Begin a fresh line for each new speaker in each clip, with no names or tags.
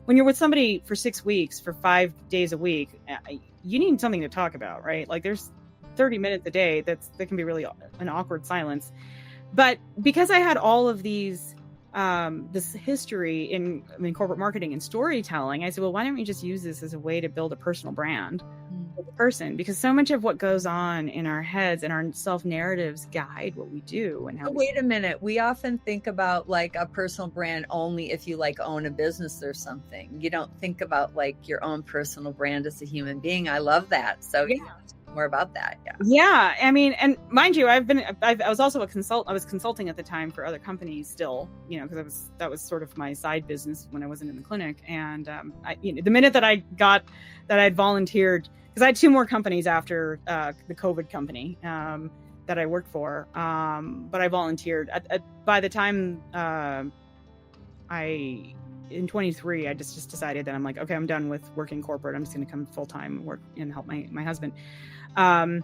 when you're with somebody for 6 weeks, for 5 days a week, you need something to talk about, right? Like there's 30 minutes a day that can be really an awkward silence. But because I had all of these, this history in corporate marketing and storytelling, I said, well, why don't we just use this as a way to build a personal brand for the person? Because so much of what goes on in our heads and our self-narratives guide what we do. And how.
Wait a minute. We often think about like a personal brand only if you like own a business or something. You don't think about like your own personal brand as a human being. I love that. So yeah. More about that.
Yeah. I mean, and mind you, I was also I was consulting at the time for other companies still, because that was sort of my side business when I wasn't in the clinic. And the minute that I'd volunteered, because I had 2 more companies after the COVID company that I worked for, but I volunteered. By the time in 23, I just decided that I'm like, okay, I'm done with working corporate. I'm just going to come full time work and help my husband. I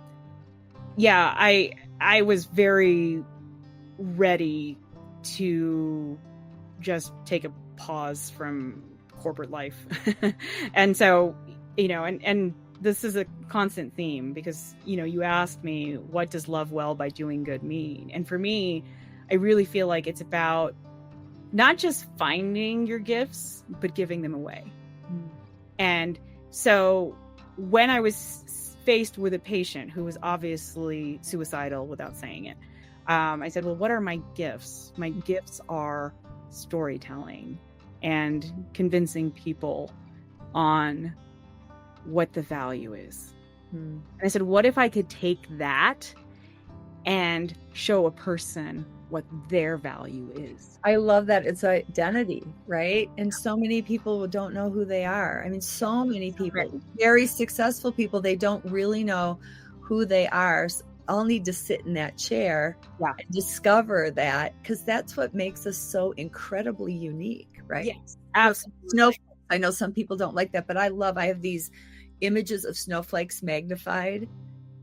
was very ready to just take a pause from corporate life. And so, and this is a constant theme because, you asked me, what does love well by doing good mean? And for me, I really feel like it's about not just finding your gifts, but giving them away. And so when I was faced with a patient who was obviously suicidal without saying it, I said, well, what are my gifts? My gifts are storytelling and convincing people on what the value is. And I said, what if I could take that and show a person what their value is?
I love that. It's identity, right? And so many people don't know who they are. I mean, so many people, very successful people, they don't really know who they are. So I'll need to sit in that chair and discover that, because that's what makes us so incredibly unique, right?
Yes, absolutely.
I know some people don't like that, but I have these images of snowflakes magnified.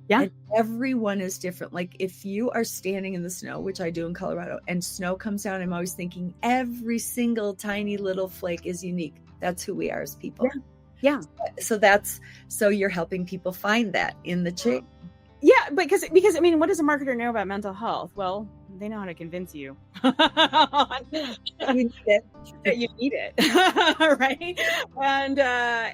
Yeah. And everyone is different. Like if you are standing in the snow, which I do in Colorado, and snow comes down, I'm always thinking every single tiny little flake is unique. That's who we are as people.
Yeah.
So you're helping people find that in the chair.
Yeah, because I mean, what does a marketer know about mental health? Well, they know how to convince you that you need it, right?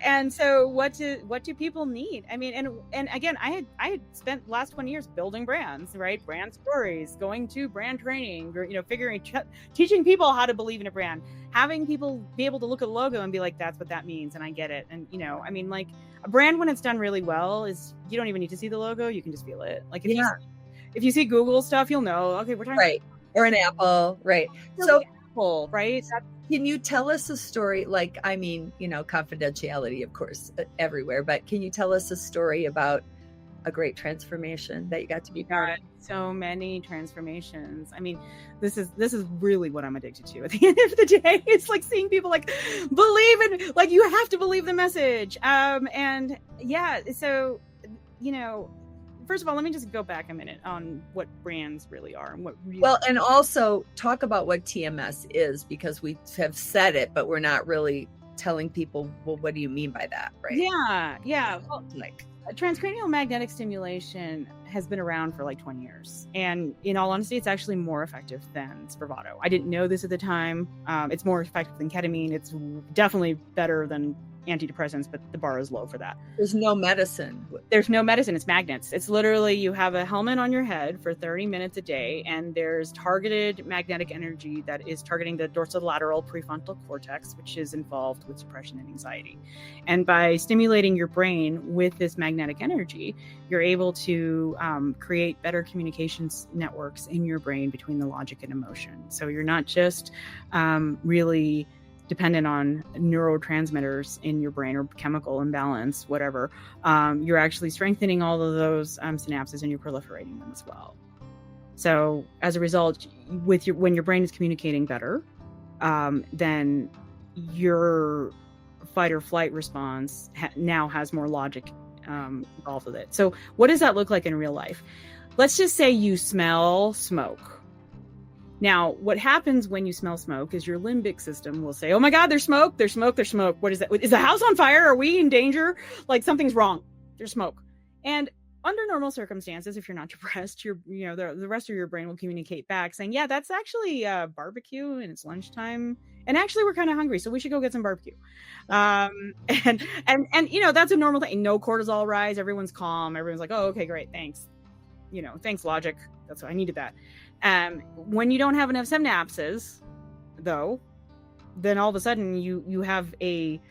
And so what do people need? I mean, and again, I had spent the last 20 years building brands, right? Brand stories, going to brand training, or teaching people how to believe in a brand, having people be able to look at a logo and be like, that's what that means, and I get it. And I mean, like a brand when it's done really well is you don't even need to see the logo, you can just feel it. Like if you see Google stuff, you'll know, okay, we're talking
right. Or an apple, right?
So Apple, right?
Can you tell us a story? Like, I mean, confidentiality, of course, everywhere, but can you tell us a story about a great transformation that you got to be part of?
So many transformations. I mean, this is really what I'm addicted to at the end of the day. It's like seeing people like believe in, like, you have to believe the message. And yeah, so, first of all, let me just go back a minute on what brands really are and what really.
Well, and also talk about what TMS is, because we have said it, but we're not really telling people, well, what do you mean by that? Right.
Yeah. Well, transcranial magnetic stimulation has been around for like 20 years. And in all honesty, it's actually more effective than Spravato. I didn't know this at the time. It's more effective than ketamine. It's definitely better than antidepressants, but the bar is low for that.
There's no medicine.
There's no medicine. It's magnets. It's literally, you have a helmet on your head for 30 minutes a day, and there's targeted magnetic energy that is targeting the dorsolateral prefrontal cortex, which is involved with depression and anxiety. And by stimulating your brain with this magnetic energy, you're able to create better communications networks in your brain between the logic and emotion. So you're not just really dependent on neurotransmitters in your brain or chemical imbalance, whatever. You're actually strengthening all of those synapses, and you're proliferating them as well. So as a result, when your brain is communicating better, then your fight or flight response now has more logic involved with it. So what does that look like in real life? Let's just say you smell smoke. Now, what happens when you smell smoke is your limbic system will say, oh my God, there's smoke, there's smoke, there's smoke. What is that? Is the house on fire? Are we in danger? Like something's wrong. There's smoke. And under normal circumstances, if you're not depressed, the rest of your brain will communicate back saying, yeah, that's actually barbecue and it's lunchtime. And actually we're kind of hungry, so we should go get some barbecue. And that's a normal thing. No cortisol rise. Everyone's calm. Everyone's like, oh, okay, great. Thanks. Thanks logic. That's what I needed that. When you don't have enough synapses, though, then all of a sudden you have a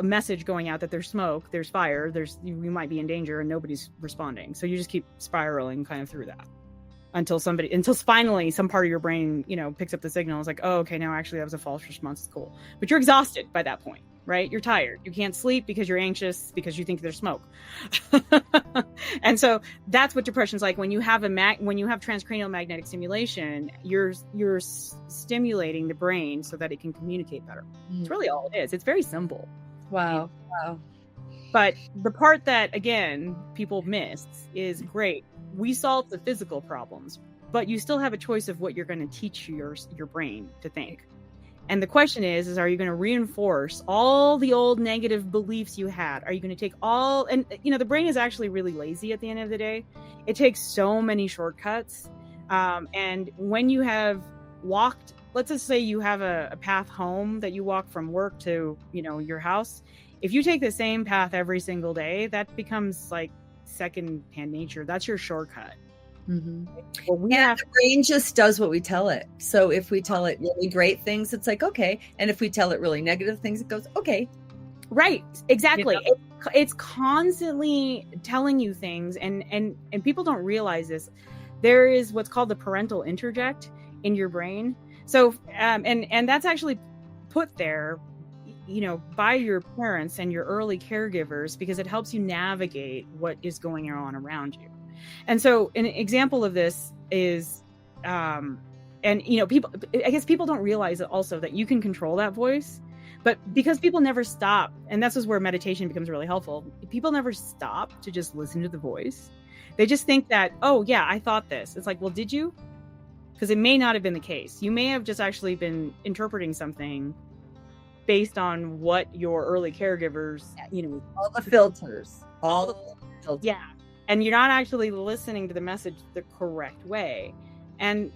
message going out that there's smoke, there's fire, you might be in danger, and nobody's responding. So you just keep spiraling kind of through that until finally some part of your brain, picks up the signal. It's like, oh, okay, now actually that was a false response. It's cool. But you're exhausted by that point, right? You're tired. You can't sleep because you're anxious because you think there's smoke. And so that's what depression's like. When you have transcranial magnetic stimulation, you're stimulating the brain so that it can communicate better. It's really all it is. It's very simple.
Wow.
But the part that, again, people miss is great. We solve the physical problems, but you still have a choice of what you're going to teach your brain to think. And the question is are you going to reinforce all the old negative beliefs you had? Are you going to take and the brain is actually really lazy at the end of the day. It takes so many shortcuts. And when you have walked, let's just say you have a path home that you walk from work to, your house. If you take the same path every single day, that becomes like second-hand nature. That's your shortcut.
Mm-hmm. Well, the brain just does what we tell it. So if we tell it really great things, it's like, okay. And if we tell it really negative things, it goes, okay.
Right. Exactly. It's constantly telling you things. And people don't realize this. There is what's called the parental interject in your brain. So, and that's actually put there, by your parents and your early caregivers, because it helps you navigate what is going on around you. And so an example of this is, people don't realize also that you can control that voice, but because people never stop, and this is where meditation becomes really helpful. People never stop to just listen to the voice. They just think that, oh yeah, I thought this. It's like, well, did you? Because it may not have been the case. You may have just actually been interpreting something based on what your early caregivers,
all the filters,
yeah. And you're not actually listening to the message the correct way. And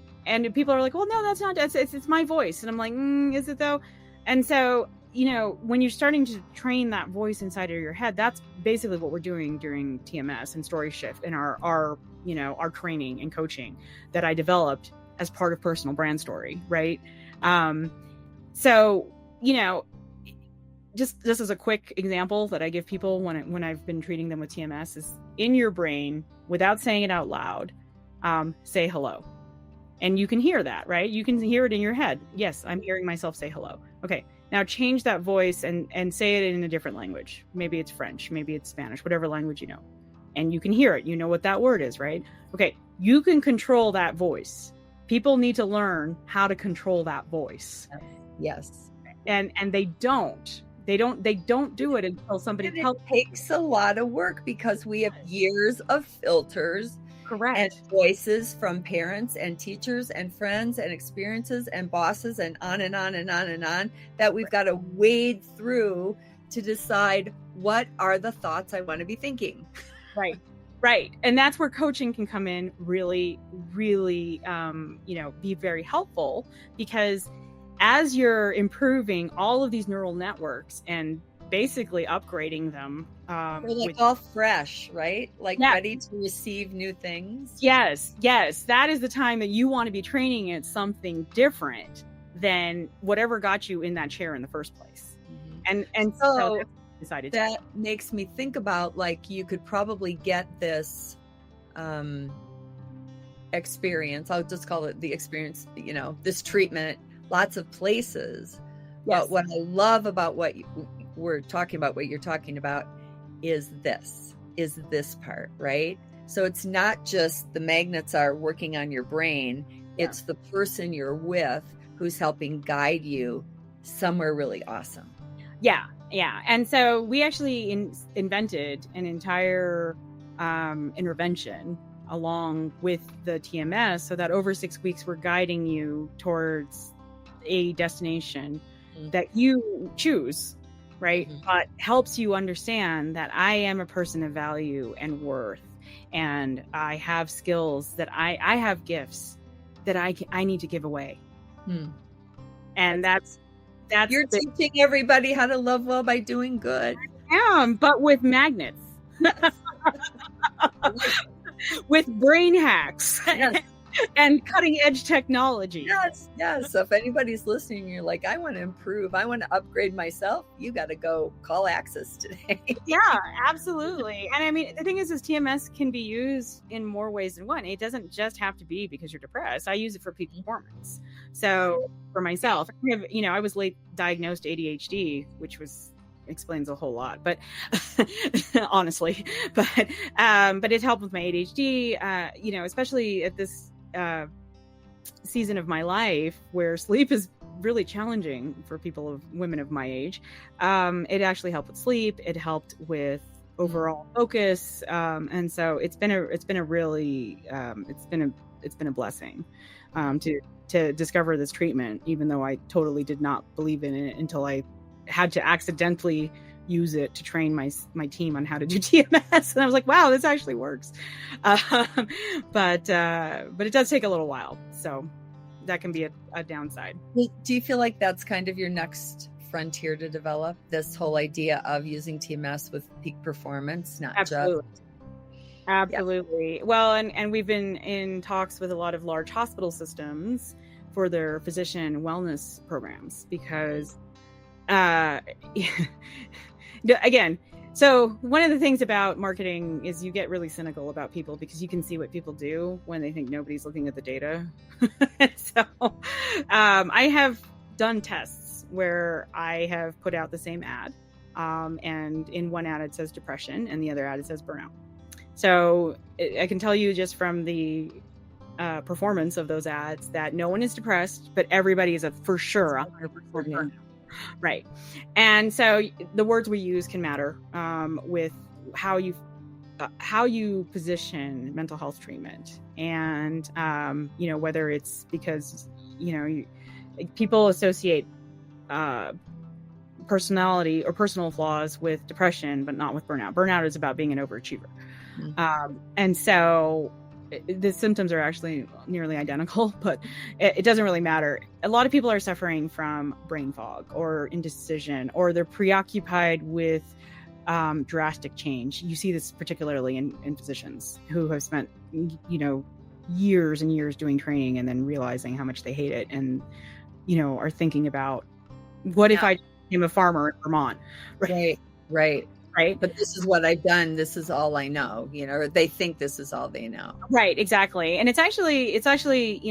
people are like, well, no, that's not, it's my voice. And I'm like, is it though? And so, when you're starting to train that voice inside of your head, that's basically what we're doing during TMS and Story Shift and our training and coaching that I developed as part of Personal Brand Story. Right. So, just this is a quick example that I give people when I've been treating them with TMS is in your brain, without saying it out loud, say hello. And you can hear that, right? You can hear it in your head. Yes, I'm hearing myself say hello. Okay, now change that voice and say it in a different language. Maybe it's French, maybe it's Spanish, whatever language you know. And you can hear it. You know what that word is, right? Okay, you can control that voice. People need to learn how to control that voice.
Yes.
And they don't. They don't do it until somebody helps.
It takes a lot of work because we have years of filters,
correct,
and voices from parents and teachers and friends and experiences and bosses and on and on and on and on that we've got to wade through to decide what are the thoughts I want to be thinking.
Right. And that's where coaching can come in really, really, be very helpful, because as you're improving all of these neural networks and basically upgrading them,
they're all fresh, right? Ready to receive new things.
Yes. That is the time that you want to be training at something different than whatever got you in that chair in the first place. Mm-hmm. And so decided
that makes me think about, you could probably get this experience. I'll just call it the experience, this treatment, lots of places. Yes. But what I love about what you're talking about is this part, right? So it's not just the magnets are working on your brain. Yeah. It's the person you're with who's helping guide you somewhere really awesome.
Yeah. And so we actually invented an entire intervention along with the TMS, so that over 6 weeks, we're guiding you towards a destination that you choose, right? But helps you understand that I am a person of value and worth, and I have skills that I have gifts that I need to give away. And that's
you're teaching everybody how to love well by doing good.
I am, but with magnets. With brain hacks. Yes. And cutting edge technology.
Yes. So if anybody's listening, you're like, I want to improve, I want to upgrade myself, you got to go call Access today.
Yeah, absolutely. And I mean, the thing is TMS can be used in more ways than one. It doesn't just have to be because you're depressed. I use it for peak performance. So for myself, I was late diagnosed ADHD, which explains a whole lot, but honestly, but it helped with my ADHD, especially at this season of my life where sleep is really challenging for women of my age. It actually helped with sleep. It helped with overall focus. And so it's been a blessing to discover this treatment, even though I totally did not believe in it until I had to accidentally use it to train my team on how to do TMS, and I was like, wow, this actually works. But it does take a little while, so that can be a downside.
Do you feel like that's kind of your next frontier to develop, this whole idea of using TMS with peak performance?
Absolutely. Well, and we've been in talks with a lot of large hospital systems for their physician wellness programs, because again, so one of the things about marketing is you get really cynical about people because you can see what people do when they think nobody's looking at the data. So I have done tests where I have put out the same ad, and in one ad it says depression and the other ad it says burnout. So I can tell you just from the performance of those ads that no one is depressed, but everybody is for sure 100% burnout. Right. And so the words we use can matter with how you position mental health treatment. And, whether it's because, people associate personality or personal flaws with depression, but not with burnout. Burnout is about being an overachiever. And so the symptoms are actually nearly identical, but it doesn't really matter. A lot of people are suffering from brain fog or indecision, or they're preoccupied with drastic change. You see this particularly in physicians who have spent, years and years doing training and then realizing how much they hate it, and, are thinking about what if I became a farmer in Vermont? Right.
But this is what I've done. This is all I know, or they think this is all they know.
Right. Exactly. And it's actually,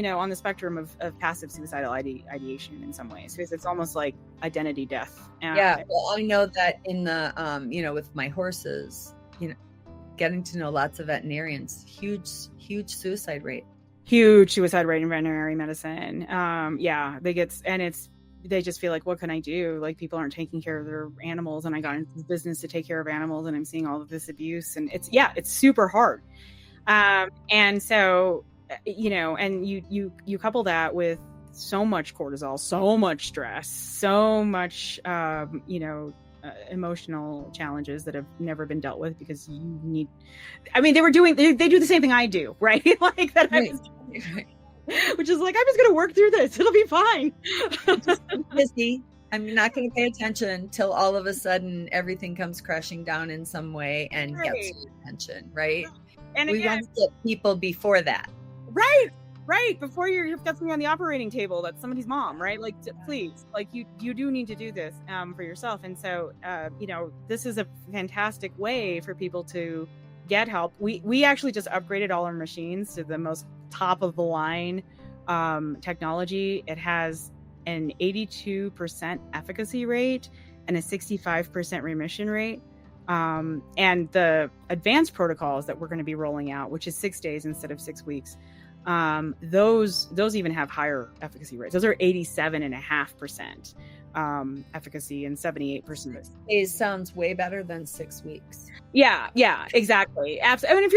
on the spectrum of passive suicidal ideation in some ways, because it's almost like identity death.
Well, I know that in the, with my horses, getting to know lots of veterinarians, huge suicide rate.
Huge suicide rate in veterinary medicine. They just feel like, what can I do? Like, people aren't taking care of their animals, and I got into this business to take care of animals, and I'm seeing all of this abuse, and it's super hard. And so, and you couple that with so much cortisol, so much stress, so much, emotional challenges that have never been dealt with because they do the same thing I do, right? Like that. Right. Which is like, I'm just going to work through this. It'll be fine.
Busy. I'm not going to pay attention till all of a sudden everything comes crashing down in some way and gets your attention, right? And we want to get people before that.
Right. Before you've got something on the operating table that's somebody's mom, right? Like, please, like you do need to do this for yourself. And so, this is a fantastic way for people to get help. We actually just upgraded all our machines to the most top of the line technology. It has an 82% efficacy rate and a 65% remission rate. And the advanced protocols that we're going to be rolling out, which is 6 days instead of 6 weeks, those even have higher efficacy rates. Those are 87.5%. efficacy and 78%.
It sounds way better than 6 weeks.
Yeah, exactly. Absolutely. I mean,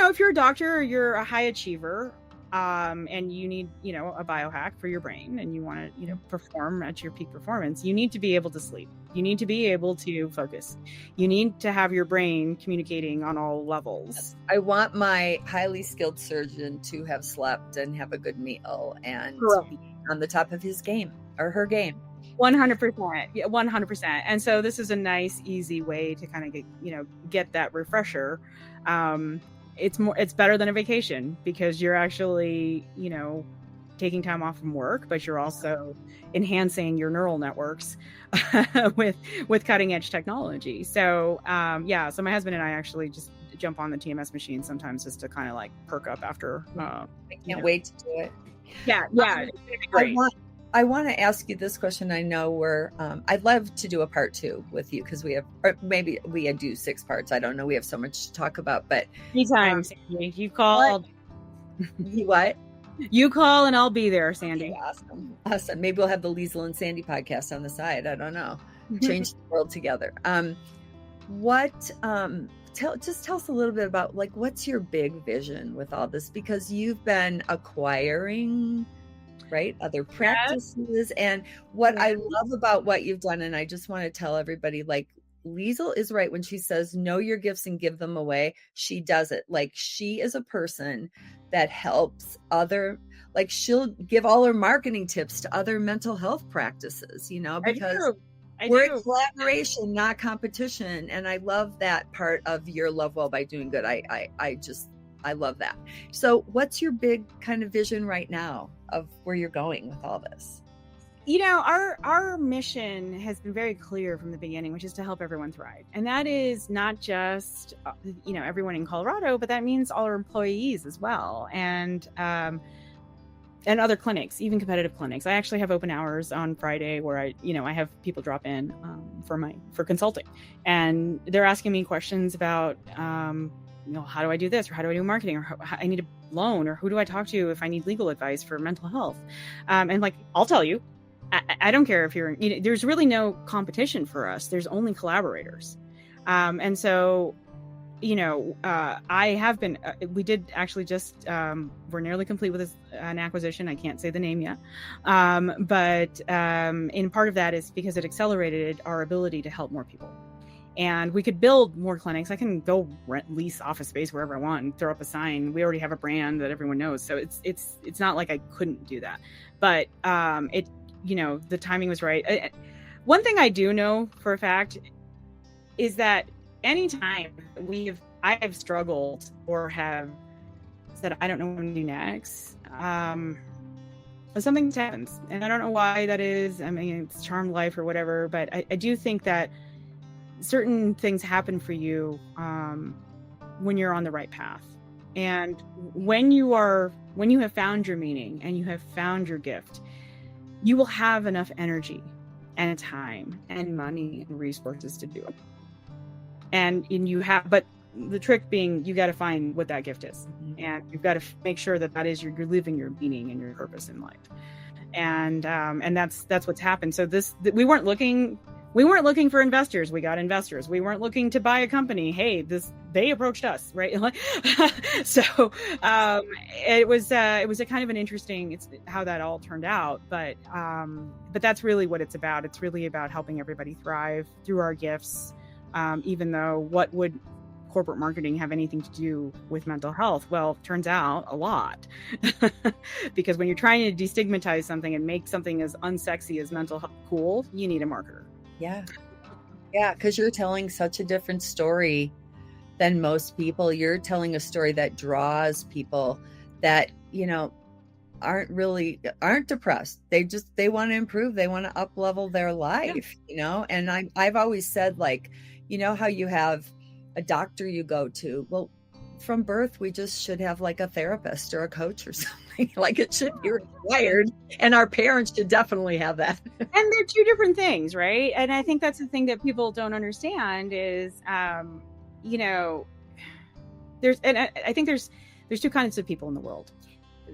if you're a doctor or you're a high achiever, and you need, a biohack for your brain, and you want to, perform at your peak performance, you need to be able to sleep. You need to be able to focus. You need to have your brain communicating on all levels.
I want my highly skilled surgeon to have slept and have a good meal and be on the top of his game or her game.
100%. Yeah, 100%. And so this is a nice, easy way to kind of get that refresher. It's better than a vacation because you're actually, taking time off from work, but you're also enhancing your neural networks with cutting edge technology. So, so my husband and I actually just jump on the TMS machine sometimes just to kind of like perk up after.
I can't wait to do it.
Yeah. It's gonna be great.
I want to ask you this question. I know I'd love to do a part 2 with you because or maybe we do 6 parts. I don't know. We have so much to talk about, but
anytime, Sandy, you call.
What?
You call and I'll be there, Sandy.
Okay, awesome. Maybe we'll have the Liesel and Sandy podcast on the side. I don't know. Change the world together. Just tell us a little bit about what's your big vision with all this? Because you've been acquiring other practices. Yes. And what I love about what you've done, and I just want to tell everybody, Liesel is right when she says, know your gifts and give them away. She does it. She is a person that helps she'll give all her marketing tips to other mental health practices, because we're in collaboration, not competition. And I love that part of your love well by doing good. I love that. So what's your big kind of vision right now of where you're going with all this?
Our mission has been very clear from the beginning, which is to help everyone thrive. And that is not just, everyone in Colorado, but that means all our employees as well. And other clinics, even competitive clinics. I actually have open hours on Friday where I have people drop in for consulting, and they're asking me questions about, how do I do this? Or how do I do marketing? Or how I need a loan? Or who do I talk to if I need legal advice for mental health? And I'll tell you, I don't care if you're, there's really no competition for us. There's only collaborators. And so, I have been, we did actually just, we're nearly complete with an acquisition. I can't say the name yet. But in part of that is because it accelerated our ability to help more people. And we could build more clinics. I can go lease office space wherever I want and throw up a sign. We already have a brand that everyone knows. So it's not like I couldn't do that. But the timing was right. One thing I do know for a fact is that anytime I have struggled or have said, I don't know what to do next, something happens. And I don't know why that is. I mean, it's charmed life or whatever, but I do think that certain things happen for you when you're on the right path. And when you have found your meaning and you have found your gift, you will have enough energy and time and money and resources to do it. And but the trick being, you got to find what that gift is. And you've got to make sure that is you're living your meaning and your purpose in life. And that's what's happened. So we weren't looking for investors. We got investors. We weren't looking to buy a company. Hey, they approached us, right? So it was a kind of an interesting, it's how that all turned out. But that's really what it's about. It's really about helping everybody thrive through our gifts. Even though what would corporate marketing have anything to do with mental health? Well, turns out a lot. Because when you're trying to destigmatize something and make something as unsexy as mental health cool, you need a marketer.
Yeah. Because you're telling such a different story than most people. You're telling a story that draws people that, aren't depressed. They want to improve. They want to up level their life, and I've always said, how you have a doctor you go to. Well, from birth, we just should have a therapist or a coach or something. It should be required. And our parents should definitely have that.
And they're two different things, right? And I think that's the thing that people don't understand is, I think there's two kinds of people in the world.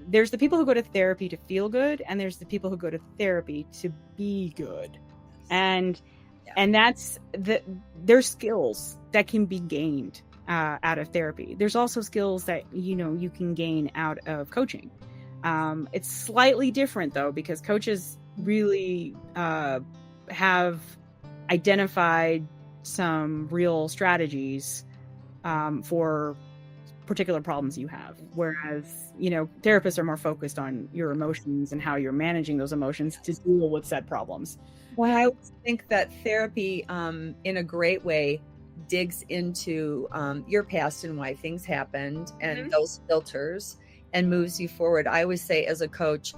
There's the people who go to therapy to feel good, and there's the people who go to therapy to be good. And
Yeah.
and that's there's skills that can be gained out of therapy. There's also skills that you can gain out of coaching. It's slightly different though, because coaches really have identified some real strategies for particular problems you have, whereas therapists are more focused on your emotions and how you're managing those emotions to deal with said problems.
Well, I always think that therapy, in a great way, digs into your past and why things happened and those filters and moves you forward. I always say, as a coach,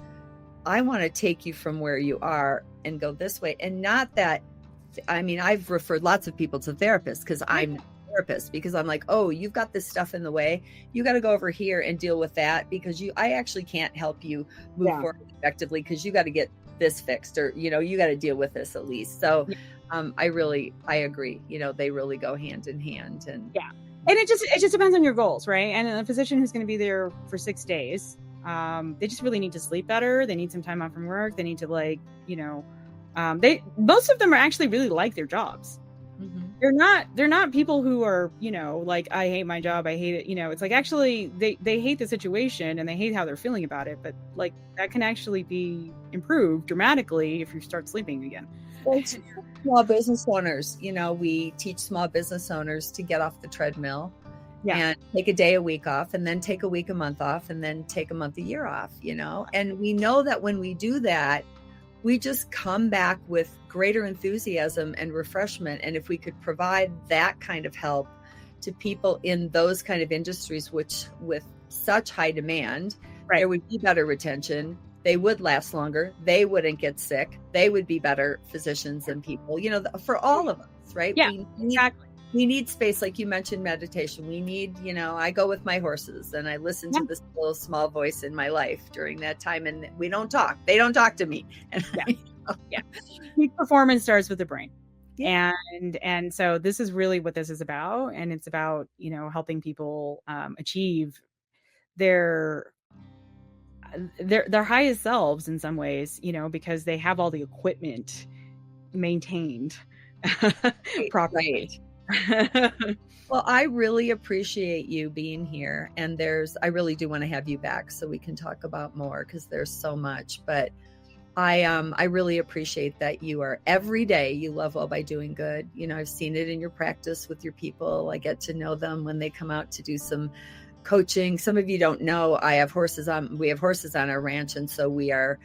I want to take you from where you are and go this way. And not that, I mean, I've referred lots of people to therapists because I'm not a therapist, because I'm like, oh, you've got this stuff in the way. You got to go over here and deal with that, because I actually can't help you move forward effectively, because you got to get this fixed, or you got to deal with this at least. So I agree, they really go hand in hand. And
it just depends on your goals, right? And a physician who's going to be there for 6 days, they just really need to sleep better. They need some time off from work. They need to most of them are actually really like their jobs. They're not people who are like, I hate my job, I hate it. It's like, actually they hate the situation and they hate how they're feeling about it, but like that can actually be improved dramatically if you start sleeping again.
Well, small business owners, we teach small business owners to get off the treadmill and take a day a week off, and then take a week a month off, and then take a month a year off. And we know that when we do that, we just come back with greater enthusiasm and refreshment. And if we could provide that kind of help to people in those kind of industries, which with such high demand, there would be better retention. They would last longer. They wouldn't get sick. They would be better physicians and people, for all of us, right?
Yeah, exactly.
We need space. Like you mentioned, meditation. We need, I go with my horses and I listen to this little small voice in my life during that time, and we don't talk. They don't talk to me. And
Peak performance starts with the brain. And so this is really what this is about. And it's about, helping people achieve their highest selves in some ways, because they have all the equipment maintained properly.
Well, I really appreciate you being here, and I really do want to have you back so we can talk about more, because there's so much. But I really appreciate that you are every day you love well by doing good. I've seen it in your practice with your people. I get to know them when they come out to do some coaching. Some of you don't know, we have horses on our ranch, and so we are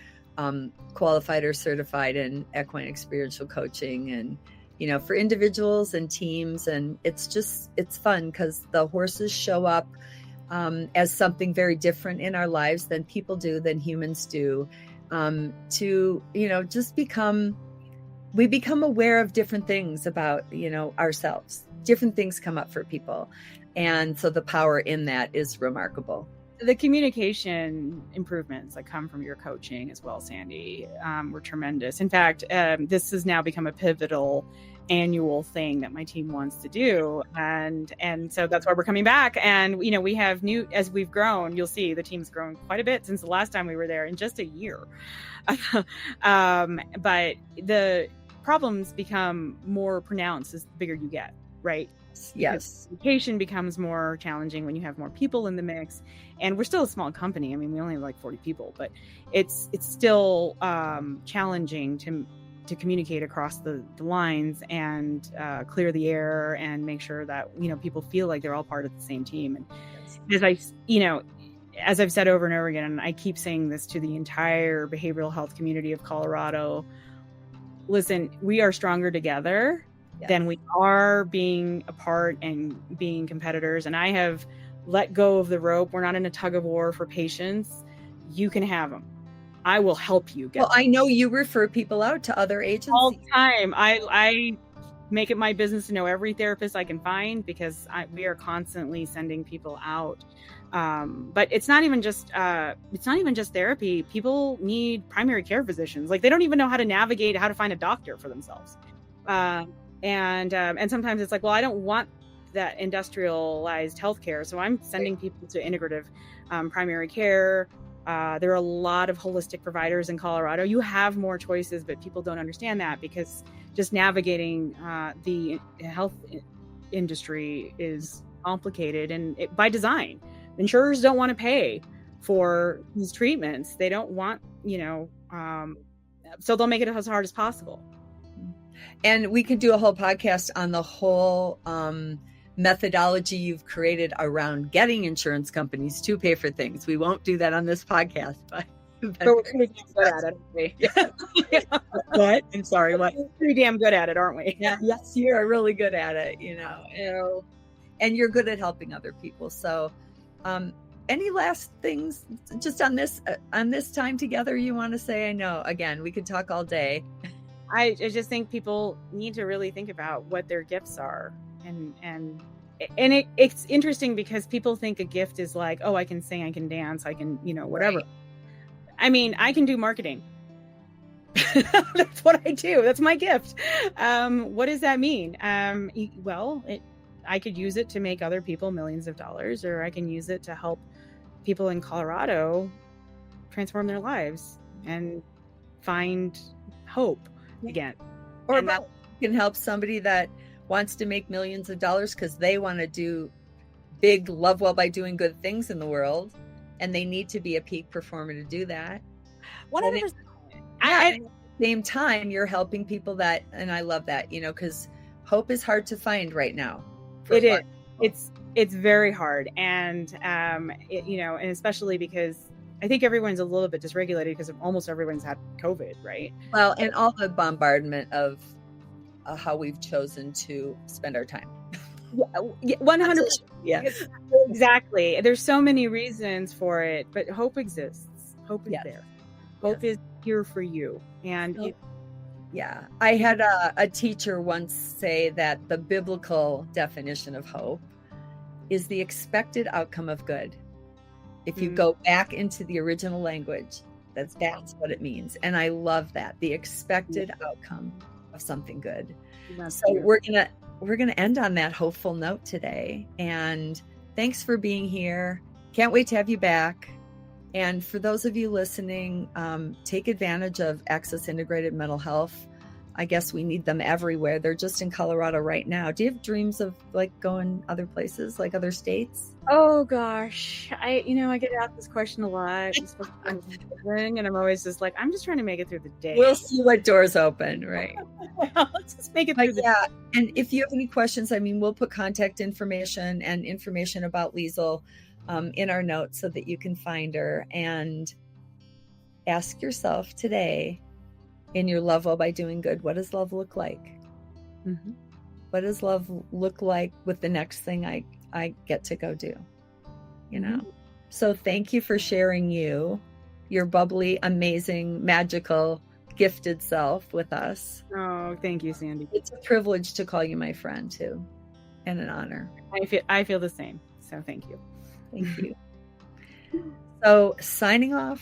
qualified or certified in equine experiential coaching, and for individuals and teams. And it's fun because the horses show up as something very different in our lives than people do, than humans do, to just we become aware of different things about ourselves. Different things come up for people, and so the power in that is remarkable.
The communication improvements that come from your coaching as well, Sandy, were tremendous. In fact, this has now become a pivotal annual thing that my team wants to do. And so that's why we're coming back. And, we have as we've grown, you'll see the team's grown quite a bit since the last time we were there in just a year. But the problems become more pronounced as the bigger you get, right?
Yes.
Communication becomes more challenging when you have more people in the mix, and we're still a small company. I mean, we only have like 40 people, but it's still challenging to communicate across the lines and clear the air and make sure that people feel like they're all part of the same team. And as I've said over and over again, and I keep saying this to the entire behavioral health community of Colorado, listen, we are stronger together than we are being apart and being competitors. And I have let go of the rope. We're not in a tug of war for patients. You can have them. I will help you get them.
I know you refer people out to other agencies
all the time. I make it my business to know every therapist I can find, because we are constantly sending people out. But it's not even just therapy. People need primary care physicians. Like, they don't even know how to navigate how to find a doctor for themselves. And sometimes it's like, well, I don't want that industrialized healthcare, so I'm sending people to integrative primary care, There are a lot of holistic providers in Colorado. You have more choices, but people don't understand that because just navigating the health industry is complicated, and by design. Insurers don't want to pay for these treatments. They don't want, so they'll make it as hard as possible.
And we could do a whole podcast on the whole methodology you've created around getting insurance companies to pay for things. We won't do that on this podcast, but
we're pretty damn good at it, aren't we?
What? I'm sorry, what?
We're pretty damn good at it, aren't we?
Yeah, yes, you're really good at it, and you're good at helping other people. So any last things just on this time together you want to say? I know, again, we could talk all day.
I just think people need to really think about what their gifts are. And it's interesting because people think a gift is like, oh, I can sing, I can dance, I can, whatever. Right. I mean, I can do marketing. That's what I do. That's my gift. What does that mean? I could use it to make other people millions of dollars, or I can use it to help people in Colorado transform their lives and find hope again.
Or you can help somebody that wants to make millions of dollars because they want to do big love well by doing good things in the world, and they need to be a peak performer to do that.
100%.
At the same time, you're helping people that, and I love that, because hope is hard to find right now.
It is. It's very hard, and and especially because I think everyone's a little bit dysregulated because almost everyone's had COVID, right?
Well, and all the bombardment of how we've chosen to spend our time.
100%. Yeah, exactly. There's so many reasons for it, but hope exists. Hope is there. Hope is here for you. And
I had a teacher once say that the biblical definition of hope is the expected outcome of good. If you go back into the original language, that's what it means. And I love that, the expected outcome of something good. So we're gonna end on that hopeful note today. And thanks for being here. Can't wait to have you back. And for those of you listening, take advantage of Access Integrated Mental Health. I guess we need them everywhere. They're just in Colorado right now. Do you have dreams of going other places, like other states?
Oh gosh, I get asked this question a lot. And I'm always just like, I'm just trying to make it through the day.
We'll see what doors open, right?
Let's just make it through the day.
And if you have any questions, we'll put contact information and information about Liesel in our notes so that you can find her. And ask yourself today, in your love well by doing good, what does love look like? Mm-hmm. What does love look like with the next thing I get to go do? Mm-hmm. So thank you for sharing your bubbly, amazing, magical, gifted self with us.
Oh, thank you, Sandy.
It's a privilege to call you my friend too, and an honor.
I feel the same. So thank you.
Thank you. So signing off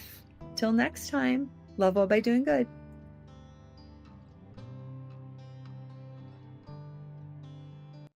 till next time, love well by doing good.